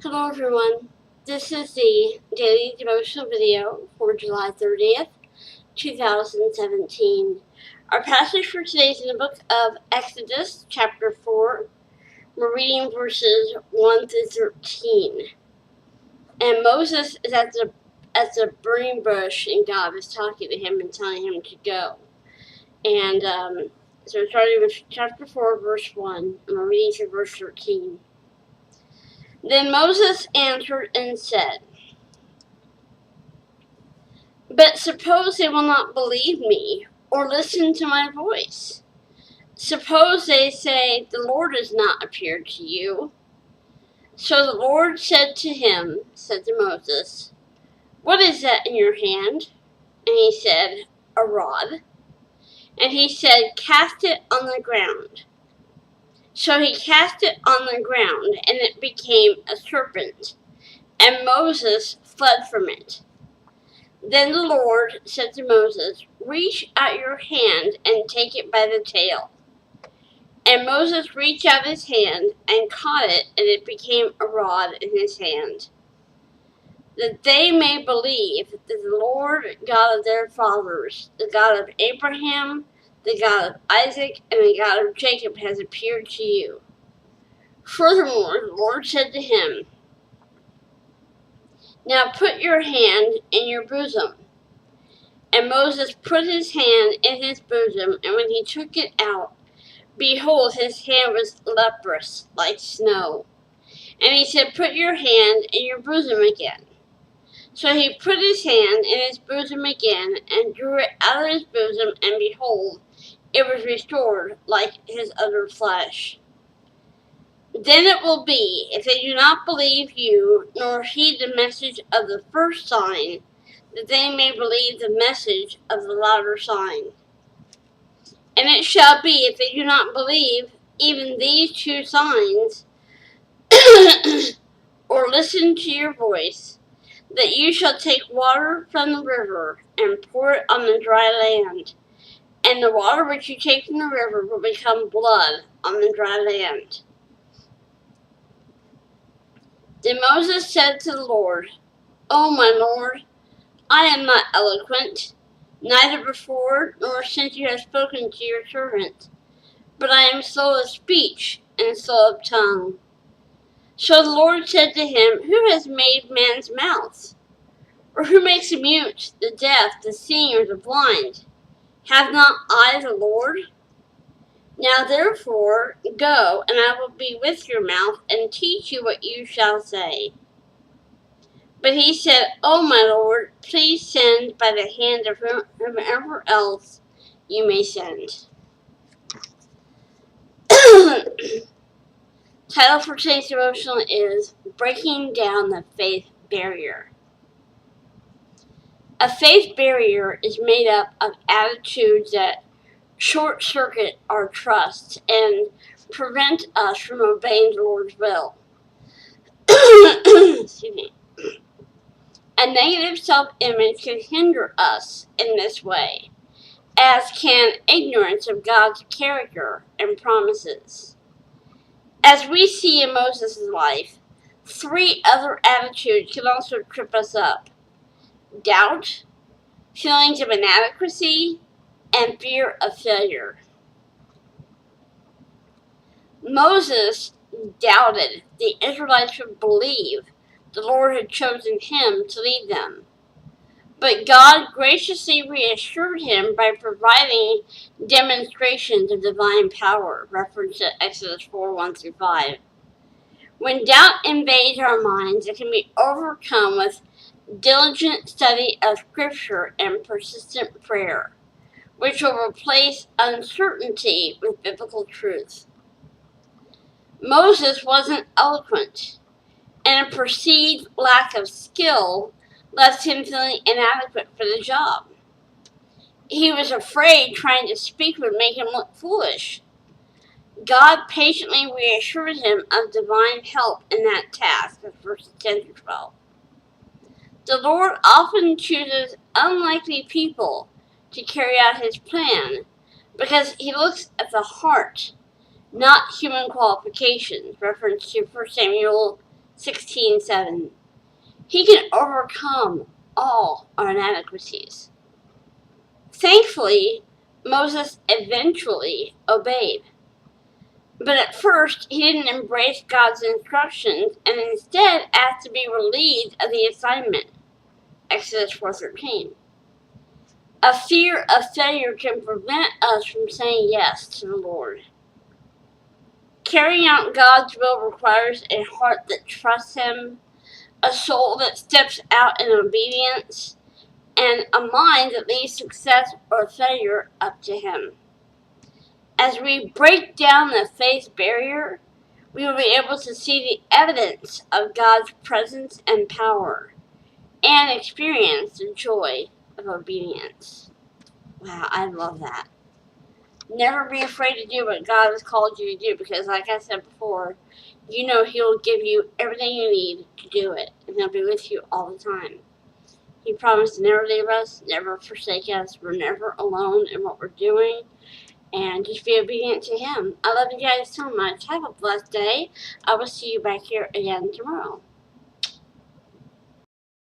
Hello everyone, this is the daily devotional video for July 30th, 2017. Our passage for today is in the book of Exodus, chapter 4. We're reading verses 1 through 13. And Moses is at the burning bush, and God is talking to him and telling him to go. And so we're starting with chapter 4, verse 1, and we're reading through verse 13. Then Moses answered and said, "But suppose they will not believe me or listen to my voice. Suppose they say, 'The Lord has not appeared to you.'" So the Lord said to Moses, "What is that in your hand?" And he said, "A rod." And he said, "Cast it on the ground." So he cast it on the ground, and it became a serpent, and Moses fled from it. Then the Lord said to Moses, "Reach out your hand and take it by the tail." And Moses reached out his hand and caught it, and it became a rod in his hand, that they may believe that the Lord God of their fathers, the God of Abraham, the God of Isaac, and the God of Jacob has appeared to you. Furthermore, the Lord said to him, "Now put your hand in your bosom." And Moses put his hand in his bosom, and when he took it out, behold, his hand was leprous, like snow. And he said, "Put your hand in your bosom again." So he put his hand in his bosom again, and drew it out of his bosom, and behold, it was restored like his other flesh. Then it will be, if they do not believe you, nor heed the message of the first sign, that they may believe the message of the latter sign. And it shall be, if they do not believe even these two signs, or listen to your voice, that you shall take water from the river and pour it on the dry land, and the water which you take from the river will become blood on the dry land. Then Moses said to the Lord, "O my Lord, I am not eloquent, neither before nor since you have spoken to your servant, but I am slow of speech and slow of tongue." So the Lord said to him, "Who has made man's mouth? Or who makes the mute, the deaf, the seeing, or the blind? Have not I the Lord? Now therefore go, and I will be with your mouth, and teach you what you shall say." But he said, "O my Lord, please send by the hand of whomever else you may send." Title for today's devotional is Breaking Down the Faith Barrier. A faith barrier is made up of attitudes that short-circuit our trust and prevent us from obeying the Lord's will. Excuse me. A negative self-image can hinder us in this way, as can ignorance of God's character and promises. As we see in Moses' life, 3 other attitudes can also trip us up: doubt, feelings of inadequacy, and fear of failure. Moses doubted the Israelites would believe the Lord had chosen him to lead them. But God graciously reassured him by providing demonstrations of divine power, referenced at Exodus 4, 1 through 5. When doubt invades our minds, it can be overcome with diligent study of Scripture and persistent prayer, which will replace uncertainty with biblical truth. Moses wasn't eloquent, and a perceived lack of skill left him feeling inadequate for the job. He was afraid trying to speak would make him look foolish. God patiently reassured him of divine help in that task, verses 10 through 12. The Lord often chooses unlikely people to carry out his plan because he looks at the heart, not human qualifications, reference to 1 Samuel 16:7. He can overcome all our inadequacies. Thankfully, Moses eventually obeyed. But at first, he didn't embrace God's instructions and instead asked to be relieved of the assignment. Exodus 4:13. A fear of failure can prevent us from saying yes to the Lord. Carrying out God's will requires a heart that trusts Him, a soul that steps out in obedience, and a mind that leaves success or failure up to Him. As we break down the faith barrier, we will be able to see the evidence of God's presence and power, and experience the joy of obedience. Wow, I love that. Never be afraid to do what God has called you to do, because like I said before, you know He'll give you everything you need to do it, and He'll be with you all the time. He promised to never leave us, never forsake us. We're never alone in what we're doing, and just be obedient to Him. I love you guys so much. Have a blessed day. I will see you back here again tomorrow.